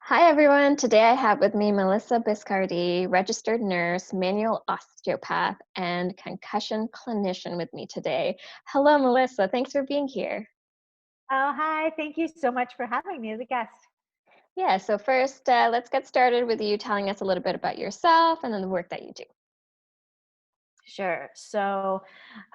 Hi, everyone. Today I have with me Melissa Biscardi, registered nurse, manual osteopath, and concussion clinician with me today. Hello, Melissa. Thanks for being here. Oh, hi. Thank you so much for having me as a guest. Yeah, so first, let's get started with you telling us a little bit about yourself and then the work that you do. Sure.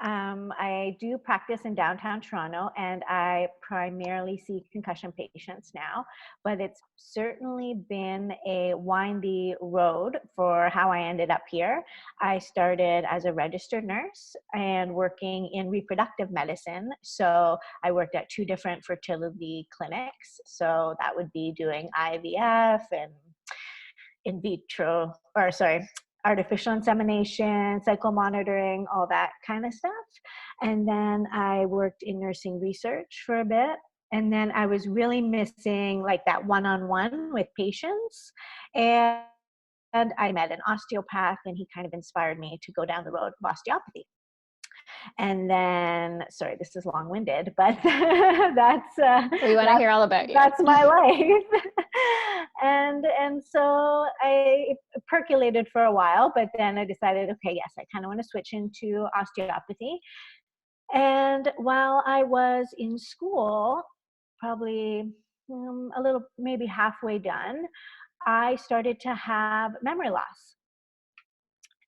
I do practice in downtown Toronto and I primarily see concussion patients now, but it's certainly been a windy road for how I ended up here. I started as a registered nurse and working in reproductive medicine. So I worked at two different fertility clinics. So that would be doing IVF and in vitro, or sorry, artificial insemination, cycle monitoring, all that kind of stuff. And then I worked in nursing research for a bit. And then I was really missing like that one-on-one with patients. And I met an osteopath, and he kind of inspired me to go down the road of osteopathy. And then, sorry, this is long-winded, but that's We want to hear all about you. that's my life. And so I percolated for a while, but then I decided, okay, yes, I kind of want to switch into osteopathy. And while I was in school, probably a little, maybe halfway done, I started to have memory loss.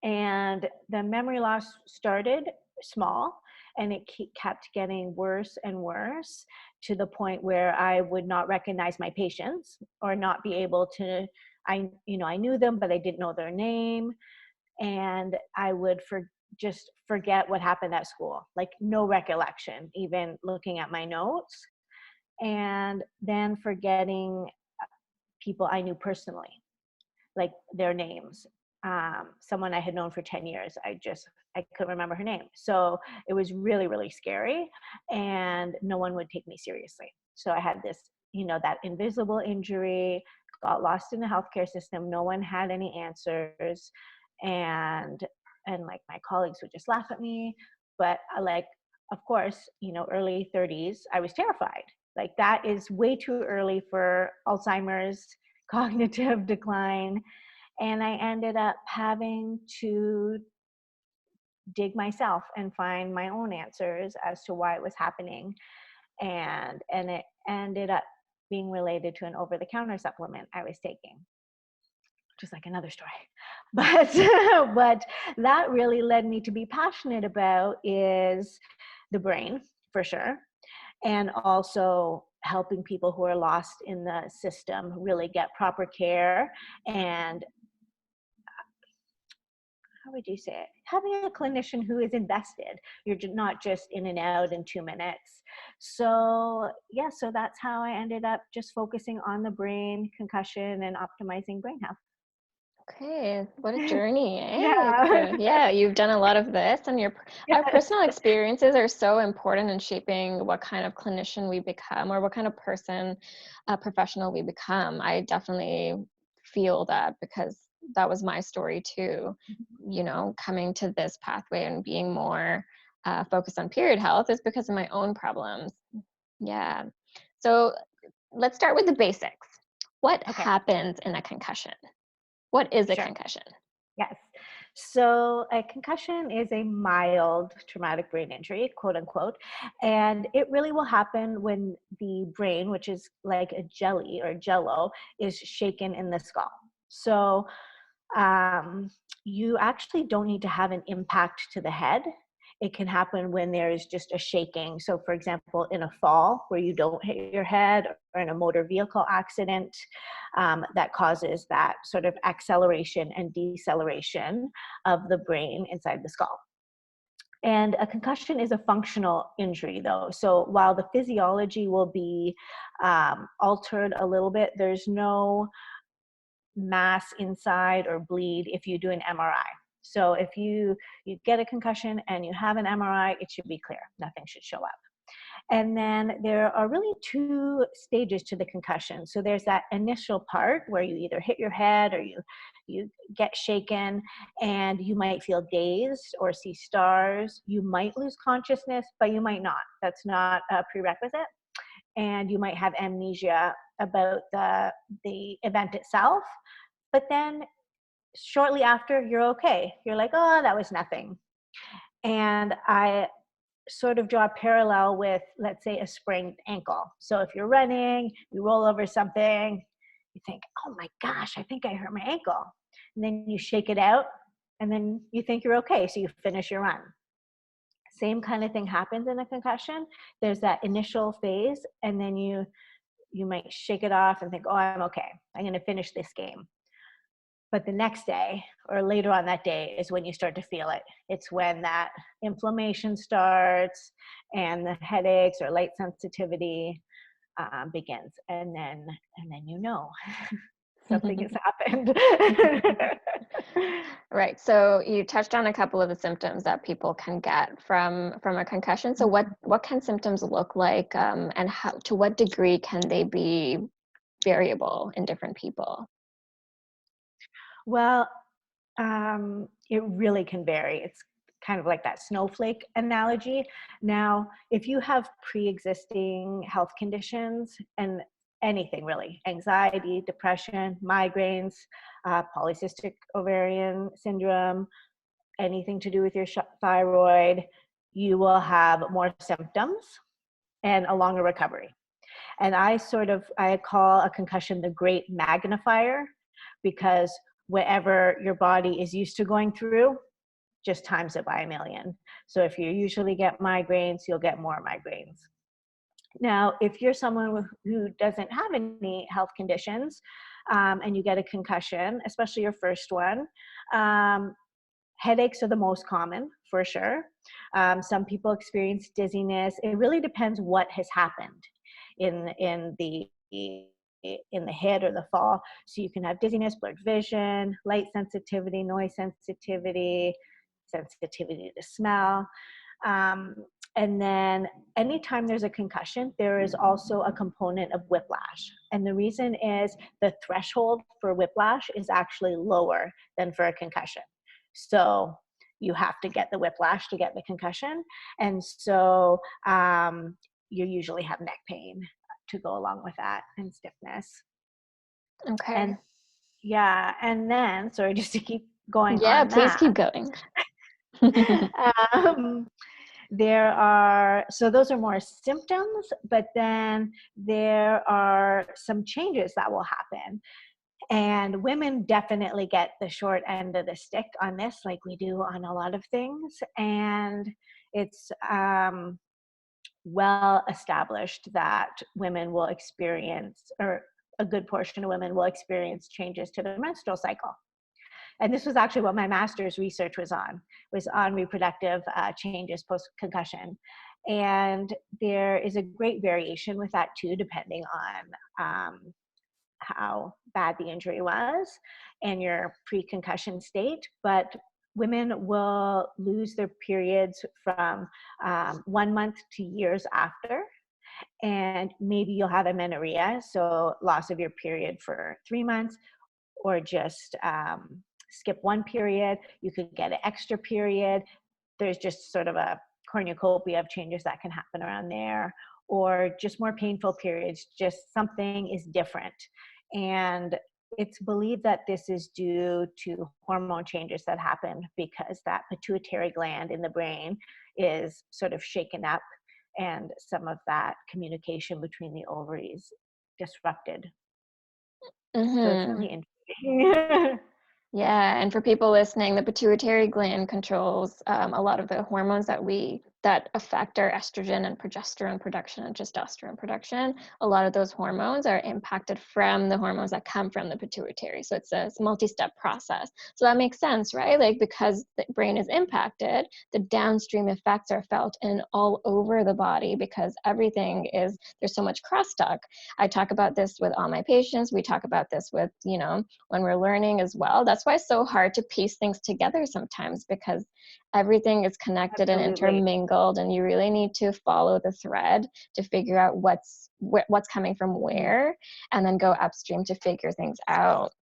And the memory loss started small, and it kept getting worse and worse to the point where I would not recognize my patients or not be able to. I knew them, but I didn't know their name. And I would just forget what happened at school, like no recollection, even looking at my notes, and then forgetting people I knew personally, like their names. Someone I had known for 10 years, I couldn't remember her name. So it was really, really scary, and no one would take me seriously. So I had this, that invisible injury, got lost in the healthcare system. No one had any answers. And like my colleagues would just laugh at me. But of course, early 30s, I was terrified. Like that is way too early for Alzheimer's, cognitive decline. And I ended up having to dig myself and find my own answers as to why it was happening. And it ended up being related to an over-the-counter supplement I was taking, just like another story. But what that really led me to be passionate about is the brain, for sure, and also helping people who are lost in the system really get proper care. And how would you say it? Having a clinician who is invested. You're not just in and out in 2 minutes. So yeah, so that's how I ended up just focusing on the brain, concussion, and optimizing brain health. Okay, what a journey, eh? Yeah. Yeah, you've done a lot of this, and our Yes. personal experiences are so important in shaping what kind of clinician we become or what kind of person, professional we become. I definitely feel that because that was my story too. Coming to this pathway and being more focused on period health is because of my own problems. Yeah. So let's start with the basics. What Okay, happens in a concussion? What is a sure. concussion? Yes. So a concussion is a mild traumatic brain injury, quote unquote. And it really will happen when the brain, which is like a jelly or jello, is shaken in the skull. So um, you actually don't need to have an impact to the head. It can happen when there is just a shaking. So, for example, in a fall where you don't hit your head, or in a motor vehicle accident, that causes that sort of acceleration and deceleration of the brain inside the skull. And a concussion is a functional injury, though. So while the physiology will be altered a little bit, there's no mass inside or bleed if you do an MRI. So if you get a concussion and you have an MRI, it should be clear. Nothing should show up. And then there are really two stages to the concussion. So there's that initial part where you either hit your head or you get shaken, and you might feel dazed or see stars. You might lose consciousness, but you might not. That's not a prerequisite. And you might have amnesia about the event itself, but then shortly after you're okay. You're like, oh, that was nothing. And I sort of draw a parallel with, let's say, a sprained ankle. So if you're running, you roll over something, you think, oh my gosh, I think I hurt my ankle. And then you shake it out, and then you think you're okay, so you finish your run. Same kind of thing happens in a concussion. There's that initial phase, and then you might shake it off and think, oh, I'm okay. I'm going to finish this game. But the next day or later on that day is when you start to feel it. It's when that inflammation starts and the headaches or light sensitivity begins. And then you know something has happened. Right. So you touched on a couple of the symptoms that people can get from a concussion. So what can symptoms look like, and how, to what degree can they be variable in different people? Well, it really can vary. It's kind of like that snowflake analogy. Now, if you have pre-existing health conditions and anything really, anxiety, depression, migraines, polycystic ovarian syndrome, anything to do with your thyroid, you will have more symptoms and a longer recovery. And I call a concussion the great magnifier, because whatever your body is used to going through, just times it by a million. So if you usually get migraines, you'll get more migraines. Now, if you're someone who doesn't have any health conditions, and you get a concussion, especially your first one, headaches are the most common for sure. Some people experience dizziness. It really depends what has happened in the head or the fall. So you can have dizziness, blurred vision, light sensitivity, noise sensitivity, sensitivity to smell. And then anytime there's a concussion, there is also a component of whiplash. And the reason is the threshold for whiplash is actually lower than for a concussion. So you have to get the whiplash to get the concussion. And so you usually have neck pain to go along with that, and stiffness. Okay. And yeah, and then, sorry, just to keep going Yeah, on please that. keep going. So those are more symptoms, but then there are some changes that will happen. And women definitely get the short end of the stick on this, like we do on a lot of things. And it's well established that women will experience, or a good portion of women will experience, changes to the menstrual cycle. And this was actually what my master's research was on reproductive changes post-concussion. And there is a great variation with that too, depending on how bad the injury was and your pre-concussion state. But women will lose their periods from 1 month to years after. And maybe you'll have amenorrhea, so loss of your period for 3 months, or just skip one period. You could get an extra period. There's just sort of a cornucopia of changes that can happen around there, or just more painful periods, just something is different. And it's believed that this is due to hormone changes that happen because that pituitary gland in the brain is sort of shaken up, and some of that communication between the ovaries disrupted. So it's Mm-hmm. really interesting. Yeah, and for people listening, the pituitary gland controls a lot of the hormones that affect our estrogen and progesterone production and testosterone production. A lot of those hormones are impacted from the hormones that come from the pituitary. So it's a multi-step process. So that makes sense, right? Like, because the brain is impacted, the downstream effects are felt in all over the body, because everything is, there's so much crosstalk. I talk about this with all my patients. We talk about this with, when we're learning as well. That's why it's so hard to piece things together sometimes, because everything is connected and Absolutely. intermingled, and you really need to follow the thread to figure out what's coming from where, and then go upstream to figure things out.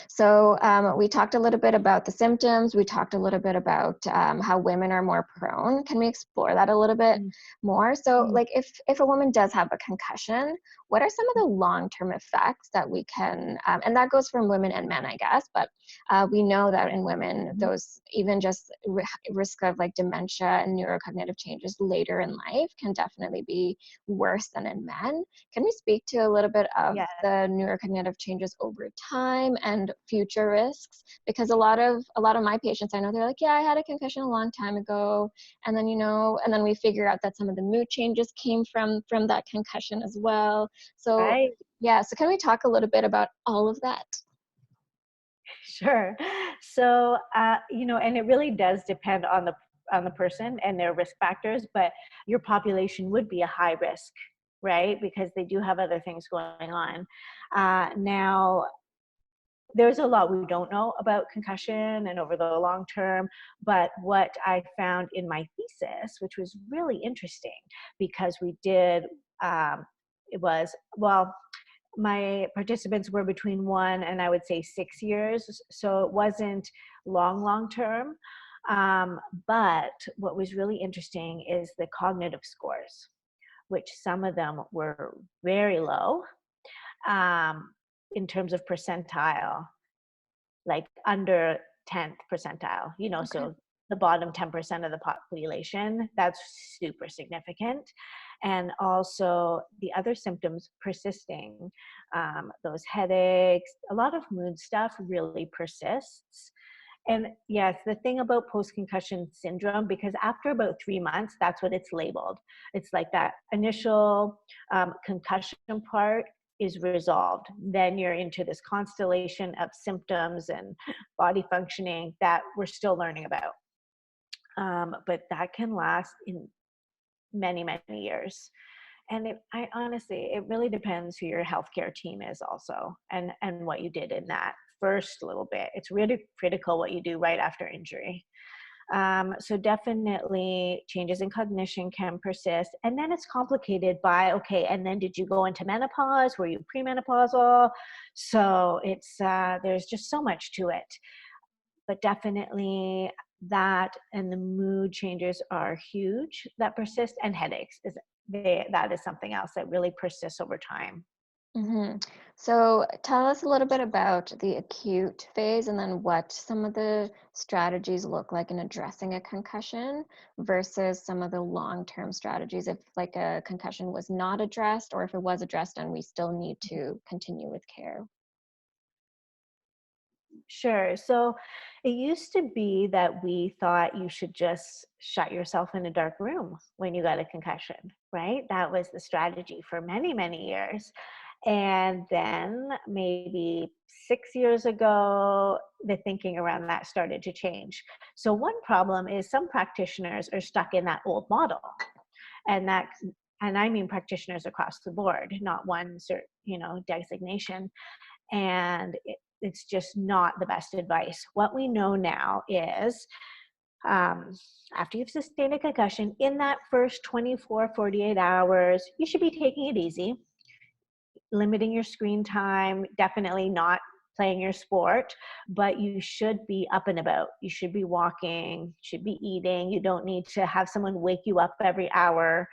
So we talked a little bit about the symptoms. We talked a little bit about how women are more prone. Can we explore that a little bit more? So Mm. like if a woman does have a concussion, what are some of the long-term effects that we can, and that goes from women and men, I guess, but we know that in women, Mhm. those even just risk of like dementia and neurocognitive changes later in life can definitely be worse than in men. Can we speak to a little bit of Yeah, the neurocognitive changes over time and future risks? Because a lot of my patients, I know they're like, yeah, I had a concussion a long time ago, and then and then we figure out that some of the mood changes came from that concussion as well. So right. yeah, so can we talk a little bit about all of that? Sure. So, and it really does depend on the person and their risk factors, but your population would be a high risk, right? Because they do have other things going on. Now, there's a lot we don't know about concussion and over the long term, but what I found in my thesis, which was really interesting, because we did, it was, well, my participants were between 1 and I would say 6 years, so it wasn't long term. Um, but what was really interesting is the cognitive scores, which some of them were very low, um, in terms of percentile, like under 10th percentile, Okay. so the bottom 10% of the population, that's super significant. And also the other symptoms persisting, those headaches, a lot of mood stuff really persists. And yes, the thing about post-concussion syndrome, because after about 3 months, that's what it's labeled. It's like that initial concussion part is resolved. Then you're into this constellation of symptoms and body functioning that we're still learning about. But that can last in many years. And I honestly, it really depends who your healthcare team is also, and what you did in that first little bit. It's really critical what you do right after injury. So definitely changes in cognition can persist. And then it's complicated by, okay, and then did you go into menopause? Were you premenopausal? So there's just so much to it. But definitely that and the mood changes are huge that persist, and headaches that is something else that really persists over time. hmm So tell us a little bit about the acute phase and then what some of the strategies look like in addressing a concussion versus some of the long-term strategies if like a concussion was not addressed or if it was addressed and we still need to continue with care. Sure. So it used to be that we thought you should just shut yourself in a dark room when you got a concussion, right? That was the strategy for many years. And then maybe 6 years ago, the thinking around that started to change. So one problem is some practitioners are stuck in that old model. And and I mean practitioners across the board, not one designation. And it's just not the best advice. What we know now is, um, after you've sustained a concussion, in that first 24, 48 hours, you should be taking it easy, limiting your screen time, definitely not playing your sport, but you should be up and about. You should be walking, should be eating. You don't need to have someone wake you up every hour.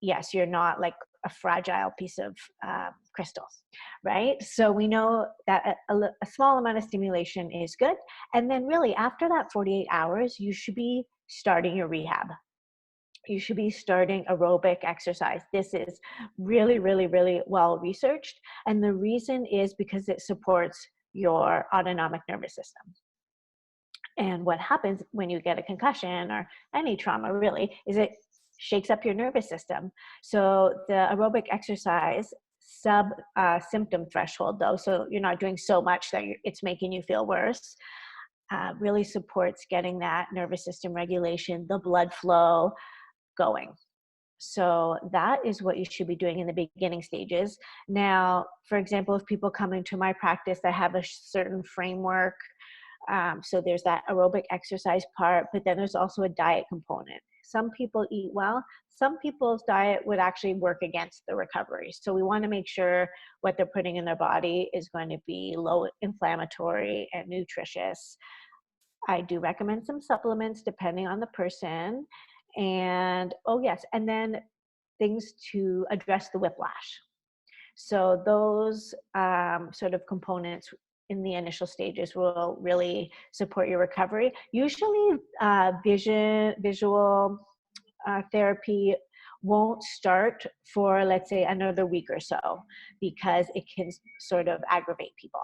Yes, you're not like a fragile piece of crystal, right? So we know that a small amount of stimulation is good. And then really after that 48 hours, you should be starting your rehab. You should be starting aerobic exercise. This is really well researched. And the reason is because it supports your autonomic nervous system. And what happens when you get a concussion or any trauma really is it shakes up your nervous system. So the aerobic exercise sub symptom threshold though, so you're not doing so much that it's making you feel worse, really supports getting that nervous system regulation, the blood flow going. So that is what you should be doing in the beginning stages. Now, for example, if people come into my practice that have a certain framework, so there's that aerobic exercise part, but then there's also a diet component. Some people eat well. Some people's diet would actually work against the recovery. So we want to make sure what they're putting in their body is going to be low inflammatory and nutritious. I do recommend some supplements depending on the person. And oh, yes, and then things to address the whiplash. So those sort of components in the initial stages will really support your recovery. Usually, visual therapy won't start for, let's say, another week or so, because it can sort of aggravate people.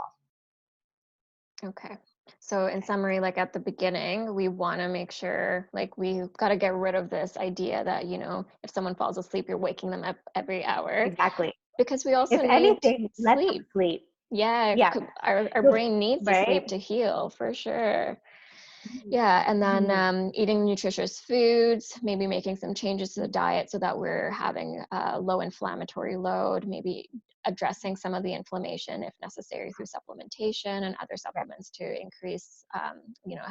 Okay. So in summary, like at the beginning, we want to make sure like we've got to get rid of this idea that, if someone falls asleep, you're waking them up every hour, Exactly. because we also If need anything, let them sleep. sleep. Yeah, Yeah. our So, brain needs to right? sleep to heal for sure. Mhm. Yeah, and then Mhm. eating nutritious foods, maybe making some changes to the diet so that we're having a low inflammatory load, maybe addressing some of the inflammation if necessary through supplementation and other supplements to increase,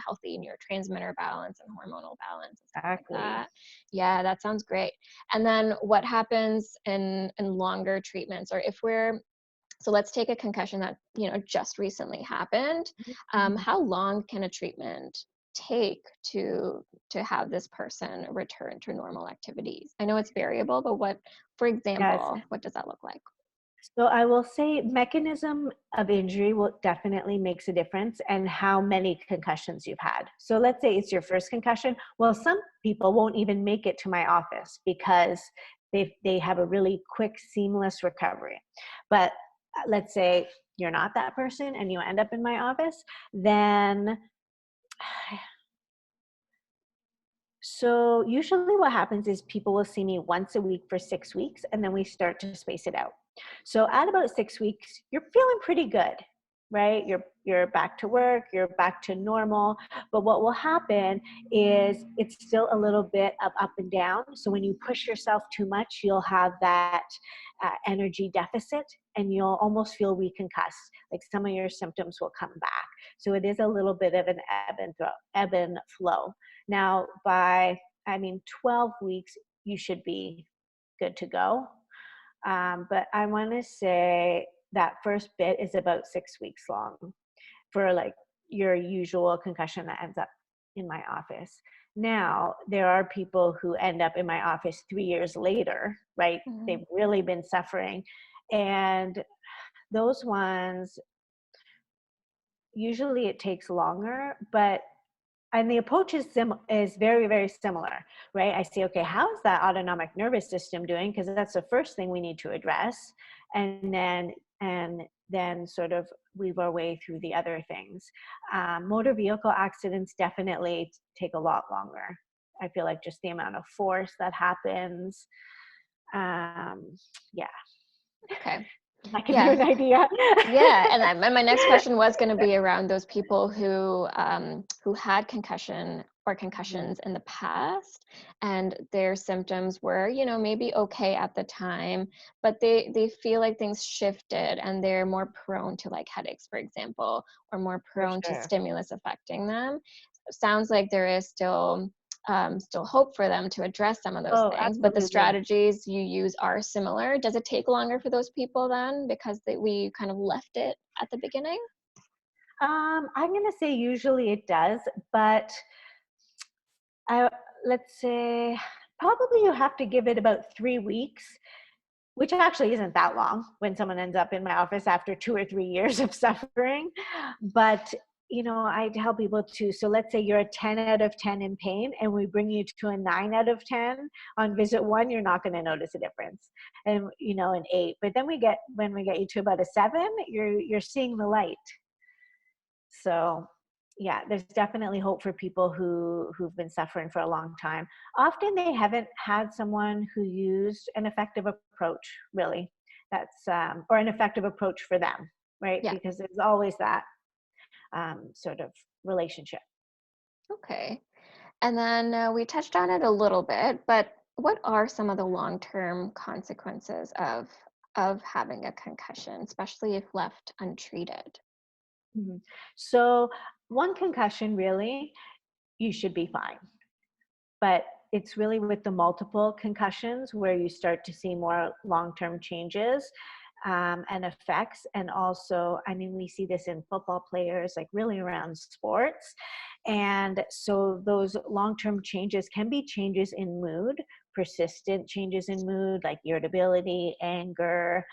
healthy neurotransmitter balance and hormonal balance and stuff like Exactly. that. Yeah, that sounds great. And then what happens in longer treatments, or if we're so let's take a concussion that just recently happened. Mhm. How long can a treatment take to have this person return to normal activities? I know it's variable, but for Yes. example, what does that look like? So I will say mechanism of injury will definitely makes a difference, and how many concussions you've had. So let's say it's your first concussion. Well, some people won't even make it to my office because they have a really quick, seamless recovery. But let's say you're not that person and you end up in my office, then so usually what happens is people will see me once a week for 6 weeks, and then we start to space it out. So at about 6 weeks, you're feeling pretty good, right? You're back to work, you're back to normal. But what will happen is it's still a little bit of up and down. So when you push yourself too much, you'll have that energy deficit, and you'll almost feel reconcussed. Like some of your symptoms will come back. So it is a little bit of an ebb and flow. Now, by, 12 weeks, you should be good to go. But I want to say that first bit is about 6 weeks long for like your usual concussion that ends up in my office. Now, there are people who end up in my office 3 years later, right? Mhm. They've really been suffering. And those ones, usually it takes longer, but and the approach is very, very similar, right? I say, okay, how is that autonomic nervous system doing? Because that's the first thing we need to address, and then sort of weave our way through the other things. Motor vehicle accidents definitely take a lot longer. I feel like just the amount of force that happens. Um, yeah, Okay. that gives you Yeah. an idea. Yeah, and my next question was going to be around those people who had concussions in the past, and their symptoms were, maybe okay at the time, but they feel like things shifted and they're more prone to like headaches, for example, or more For prone to sure. stimulus affecting them. Sounds like there is still hope for them to address some of those Oh, things, but the absolutely. strategies you use are similar. Does it take longer for those people then because we kind of left it at the beginning? I'm going to say usually it does, but I let's say probably you have to give it about 3 weeks, which actually isn't that long when someone ends up in my office after 2 or 3 years of suffering. But I tell people to, so let's say you're a 10 out of 10 in pain, and we bring you to a 9 out of 10 on visit one, you're not going to notice a difference. And an 8. But then when we get you to about a 7, you're seeing the light. So yeah, there's definitely hope for people who've been suffering for a long time. Often they haven't had someone who used an effective approach, really. That's or an effective approach for them, right? Yeah. Because there's always that sort of relationship. Okay. And then we touched on it a little bit, but what are some of the long-term consequences of having a concussion, especially if left untreated? Mhm. So one concussion, really, you should be fine. But it's really with the multiple concussions where you start to see more long-term changes and effects. And also, I mean, we see this in football players, like really around sports. And so those long-term changes can be changes in mood, persistent changes in mood, like irritability, anger.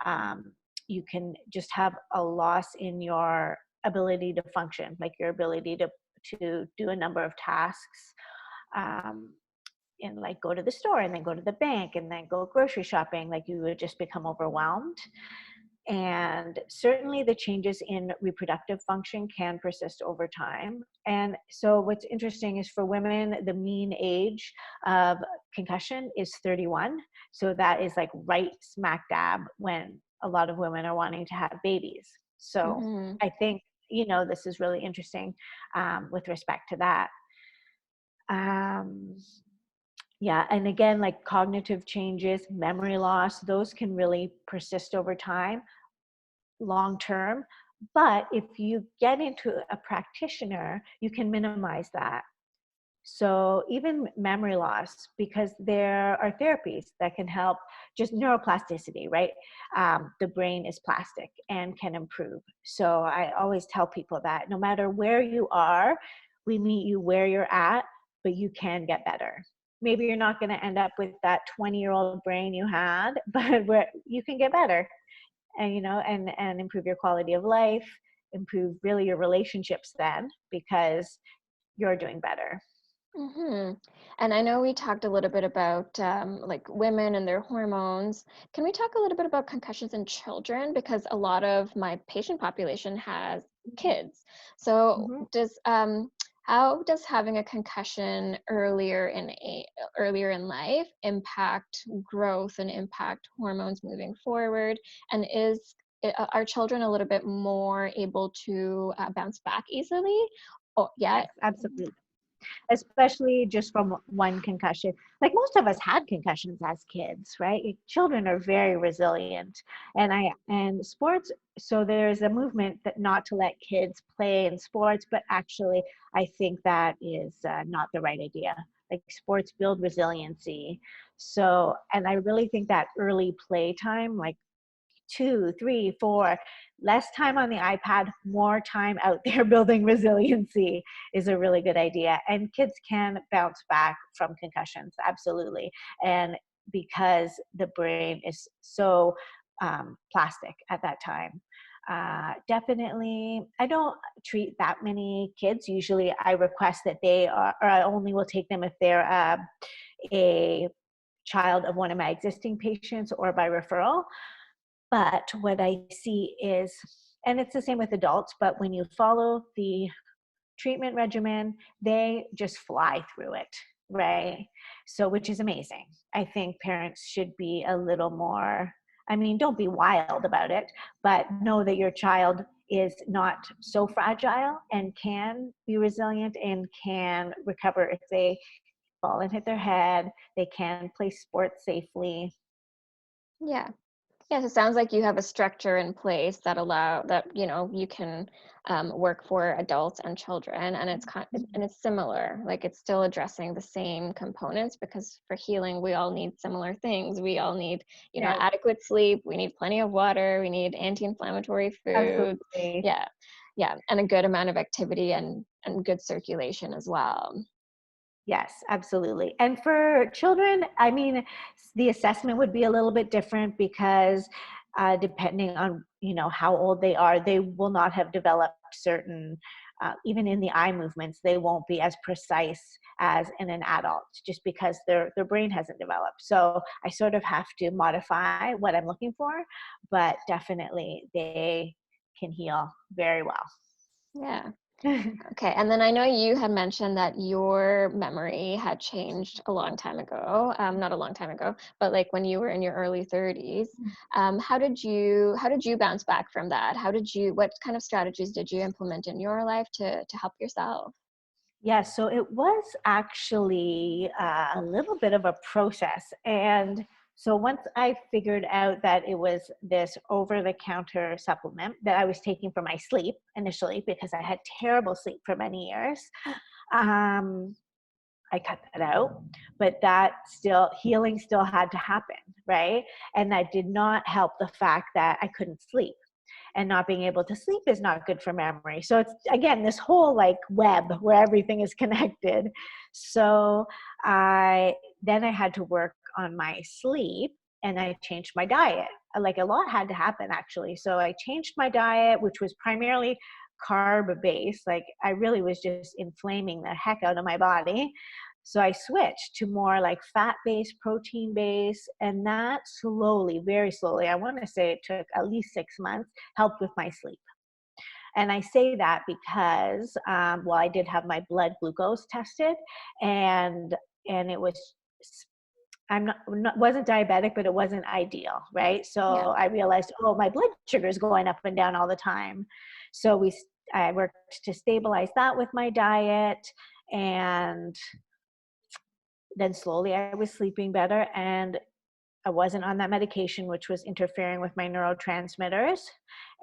Um, you can just have a loss in your ability to function, like your ability to do a number of tasks. Um, and like go to the store and then go to the bank and then go grocery shopping, like you would just become overwhelmed. And certainly the changes in reproductive function can persist over time. And so what's interesting is for women, the mean age of concussion is 31. So that is like right smack dab when a lot of women are wanting to have babies. So Hmm. I think, this is really interesting with respect to that. Um, yeah, and again, like cognitive changes, memory loss, those can really persist over time, long term. But if you get into a practitioner, you can minimize that. So even memory loss, because there are therapies that can help just neuroplasticity, right? The brain is plastic and can improve. So I always tell people that no matter where you are, we meet you where you're at, but you can get better. Maybe you're not going to end up with that 20-year-old brain you had, but where you can get better and, and improve your quality of life, improve really your relationships then because you're doing better. Hmm. And I know we talked a little bit about like women and their hormones. Can we talk a little bit about concussions in children? Because a lot of my patient population has kids. So Mhm. does how does having a concussion earlier in life impact growth and impact hormones moving forward? And are children a little bit more able to bounce back easily? Oh, yeah. Yes, absolutely. Especially just from one concussion. Like most of us had concussions as kids, right? Children are very resilient. And sports, so there's a movement that not to let kids play in sports, but actually I think that is not the right idea. Like sports build resiliency. So, and I really think that early play time, like 2, 3, 4, less time on the iPad, more time out there building resiliency is a really good idea. And kids can bounce back from concussions, absolutely. And because the brain is so plastic at that time. Definitely, I don't treat that many kids. Usually, I request that they are, or I only will take them if they're a child of one of my existing patients or by referral. But what I see is, and it's the same with adults, but when you follow the treatment regimen, they just fly through it, right? So, which is amazing. I think parents should be a little more, I mean, don't be wild about it, but know that your child is not so fragile and can be resilient and can recover if they fall and hit their head. They can play sports safely. Yeah. Yes, it sounds like you have a structure in place that you can work for adults and children, and it's similar. Like it's still addressing the same components because for healing, we all need similar things. We all need, Yes, adequate sleep. We need plenty of water. We need anti-inflammatory foods. absolutely. Yeah, yeah, and a good amount of activity and good circulation as well. Yes, absolutely. And for children, I mean, the assessment would be a little bit different because depending on, how old they are, they will not have developed certain, even in the eye movements, they won't be as precise as in an adult just because their brain hasn't developed. So I sort of have to modify what I'm looking for, but definitely they can heal very well. Yeah. Okay, and then I know you had mentioned that your memory had changed a long time ago. Not a long time ago, but like when you were in your early 30s. How did you bounce back from that? What kind of strategies did you implement in your life to help yourself? Yeah, so it was actually a little bit of a process. And so once I figured out that it was this over the counter supplement that I was taking for my sleep initially, because I had terrible sleep for many years, um, I cut that out, but that healing still had to happen, right? And that did not help the fact that I couldn't sleep. And not being able to sleep is not good for memory. So it's, again, this whole like web where everything is connected. So then I had to work on my sleep, and I changed my diet. Like, a lot had to happen, actually. So I changed my diet, which was primarily carb based. Like, I really was just inflaming the heck out of my body. So I switched to more like fat-based, protein-based, and that slowly, very slowly, I want to say it took at least 6 months, helped with my sleep. And I say that because, well, I did have my blood glucose tested, and it was, wasn't diabetic, but it wasn't ideal, right? So Yeah. I realized, oh, my blood sugar is going up and down all the time. So I worked to stabilize that with my diet, and then slowly I was sleeping better, and I wasn't on that medication, which was interfering with my neurotransmitters.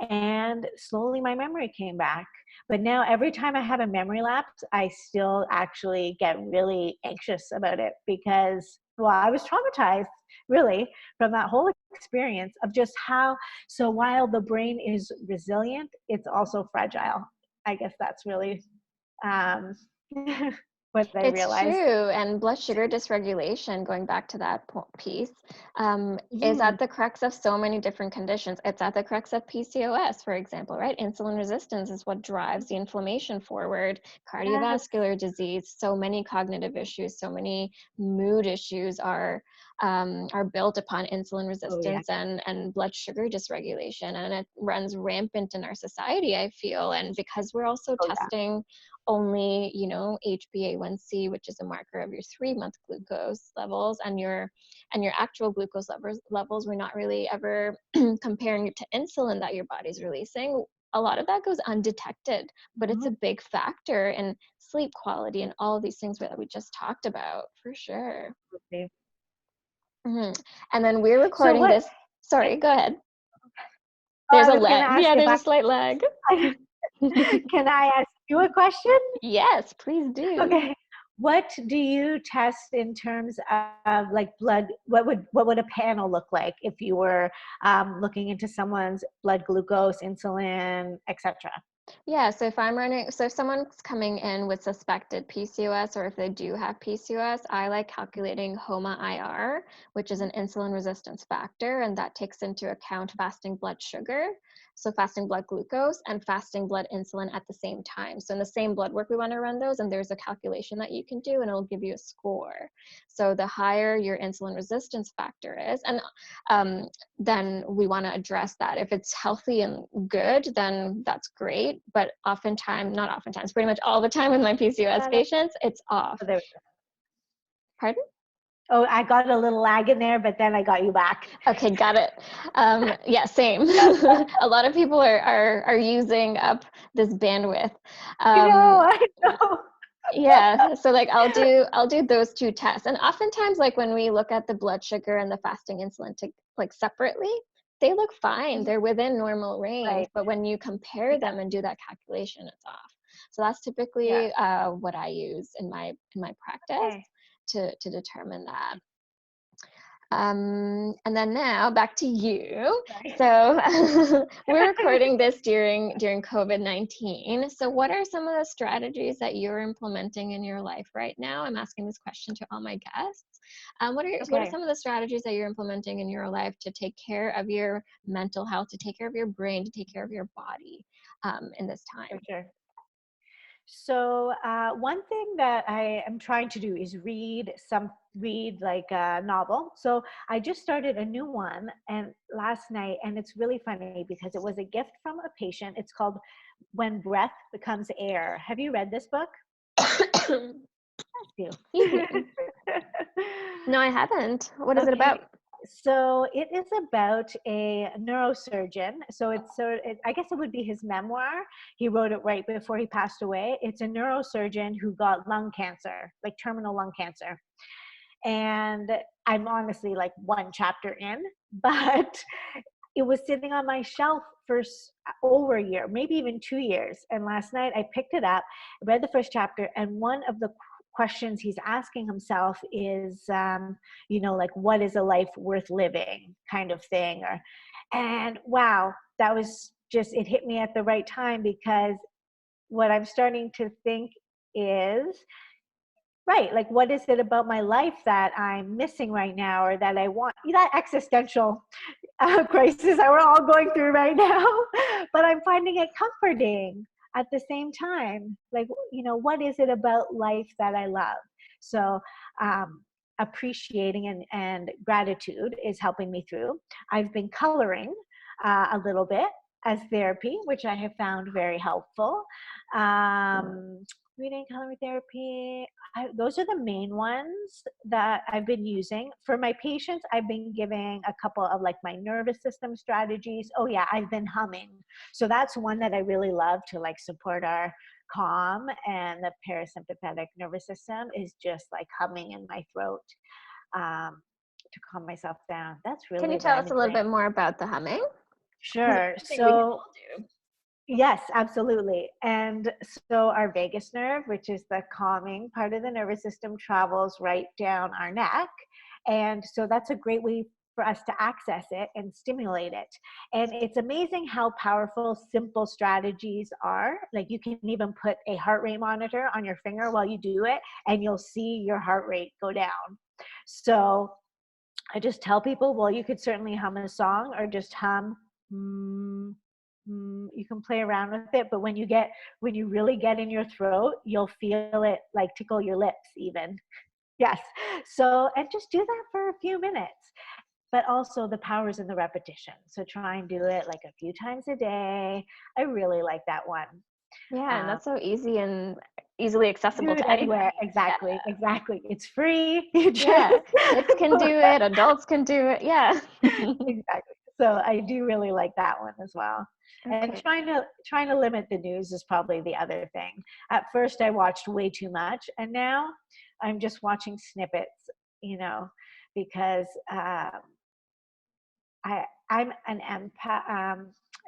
And slowly my memory came back. But now every time I have a memory lapse, I still actually get really anxious about it because, well, I was traumatized really from that whole experience of just how, so while the brain is resilient, it's also fragile. I guess that's really um, what I It's realized. true, and blood sugar dysregulation, going back to that piece, is Mm, at the crux of so many different conditions. It's at the crux of PCOS, for example, right? Insulin resistance is what drives the inflammation forward, yes. cardiovascular disease, so many cognitive issues, so many mood issues are built upon insulin Oh, yeah. resistance and blood sugar dysregulation, and it runs rampant in our society, I feel. And because we're also Oh, yeah. testing only, HbA1c, which is a marker of your 3-month glucose levels, and your actual glucose levels, we're not really ever comparing it to insulin that your body's releasing. A lot of that goes undetected, but it's Mhm. a big factor in sleep quality and all of these things that we just talked about, for sure. Okay. hmm And then we're So recording what this. Sorry, go ahead. oh, There's I a was gonna lag. ask Yeah, if there's a slight lag. can I ask you a question? Yes, please do. Okay. What do you test in terms of like blood? What would a panel look like if you were looking into someone's blood glucose, insulin, etc.? Yeah, so if someone's coming in with suspected PCOS, or if they do have PCOS, I like calculating HOMA-IR, which is an insulin resistance factor, and that takes into account fasting blood sugar, so fasting blood glucose and fasting blood insulin at the same time. So in the same blood work, we want to run those, and there's a calculation that you can do, and it'll give you a score. So the higher your insulin resistance factor is, and then we want to address that. If it's healthy and good, then that's great. But oftentimes, not oftentimes, pretty much all the time with my PCOS patients, it's off. Oh, there. Pardon? Oh, I got a little lag in there, but then I got you back. Okay, got it. Yeah, same. A lot of people are using up this bandwidth. I Um, know, I know. yeah, so like I'll do those two tests, and oftentimes, like when we look at the blood sugar and the fasting insulin like separately, they look fine, they're within normal range, Right. but when you compare Yeah. them and do that calculation, it's off. So that's Yeah. typically what I use in my practice Okay. to determine that. And then now back to you. Sorry. So we're recording this during COVID-19. So what are some of the strategies that you're implementing in your life right now? I'm asking this question to all my guests. What are Okay. some of the strategies that you're implementing in your life to take care of your mental health, to take care of your brain, to take care of your body in this For time? sure. So one thing that I am trying to do is read like a novel. So I just started a new one and last night, and it's really funny because it was a gift from a patient. It's called When Breath Becomes Air. Have you read this book? Yes, Excuse you. me. No, I haven't. What is it Okay. about? So it is about a neurosurgeon. So I guess it would be his memoir. He wrote it right before he passed away. It's a neurosurgeon who got lung cancer, like terminal lung cancer. And I'm honestly like one chapter in, but it was sitting on my shelf for over a year, maybe even 2 years. And last night I picked it up, read the first chapter, and one of the questions he's asking himself is, like, what is a life worth living kind of thing? And wow, that was just, it hit me at the right time, because what I'm starting to think is, right, like, what is it about my life that I'm missing right now, or that I want, that existential crisis that we're all going through right now, but I'm finding it comforting at the same time. Like, what is it about life that I love? So, appreciating and gratitude is helping me through. I've been coloring a little bit as therapy, which I have found very helpful. Reading, coloring therapy, those are the main ones that I've been using. For my patients, I've been giving a couple of, like, my nervous system strategies. Oh yeah, I've been humming. So that's one that I really love to, like, support our calm, and the parasympathetic nervous system is just like humming in my throat, to calm myself down. That's Can you really tell been us a little great. bit more about the humming? Because Sure. it's something we can So all do. yes, absolutely. And so our vagus nerve, which is the calming part of the nervous system, travels right down our neck. And so that's a great way for us to access it and stimulate it. And it's amazing how powerful simple strategies are. Like, you can even put a heart rate monitor on your finger while you do it, and you'll see your heart rate go down. So I just tell people, well, you could certainly hum a song, or just hum. Mm, you can play around with it, but when you really get in your throat, you'll feel it, like, tickle your lips even. Yes. So, and just do that for a few minutes. But also, the power's in the repetition. So try and do it, like, a few times a day. I really like that one. Yeah, and Um, that's so easy and easily do accessible it to anywhere. anybody. Yeah. Exactly. Exactly. It's free. You just Yeah. Kids can do it, adults can do it. Yeah. exactly. So I do really like that one as well. And Okay. trying to limit the news is probably the other thing. At first I watched way too much, and now I'm just watching snippets, because I'm an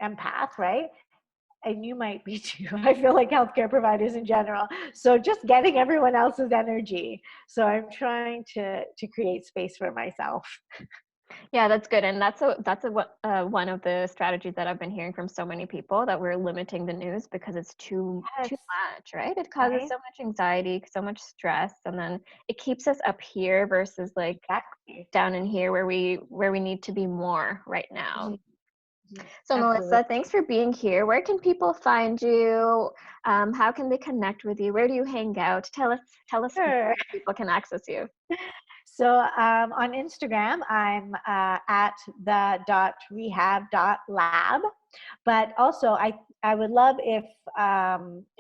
empath, right? And you might be too. I feel like healthcare providers in general. So just getting everyone else's energy. So I'm trying to create space for myself. Yeah, that's good, and one of the strategies that I've been hearing from so many people, that we're limiting the news because it's too Yes, much, right? It causes right? so much anxiety, so much stress, and then it keeps us up here versus, like, Exactly. down in here where we need to be more right now. Mhm, mhm. So Absolutely. Melissa, thanks for being here. Where can people find you? How can they connect with you? Where do you hang out? Tell us Sure. where people can access you. So on Instagram, I'm at the.rehab.lab. But also, I would love if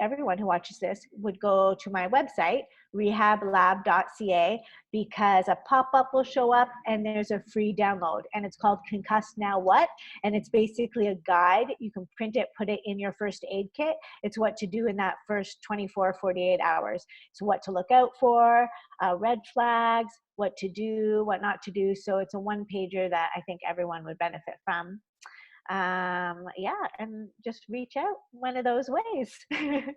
everyone who watches this would go to my website, rehablab.ca, because a pop-up will show up and there's a free download. And it's called Concussed Now What? And it's basically a guide. You can print it, put it in your first aid kit. It's what to do in that first 24, 48 hours. It's what to look out for, red flags, what to do, what not to do. So it's a one-pager that I think everyone would benefit from. Yeah, and just reach out one of those ways.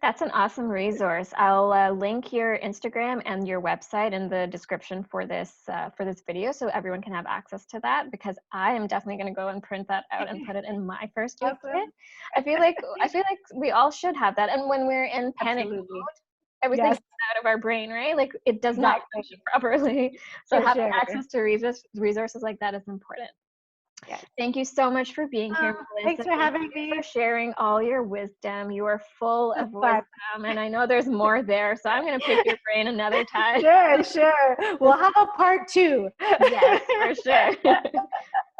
That's an awesome resource. I'll link your Instagram and your website in the description for this video, so everyone can have access to that. Because I am definitely going to go and print that out and put it in my first aid kit. Awesome. I feel like we all should have that. And when we're in panic Absolutely. mode, everything Yes, goes out of our brain, right? Like, it does not exactly. function properly. So For having sure. access to resources like that is important. Yes. Thank you so much for being here, Thanks Melissa. for Thank having you for me. sharing all your wisdom. You are full It was of fun. wisdom, and I know there's more there, so I'm going to pick your brain another time. Sure, sure. We'll have a part two. Yes, for sure.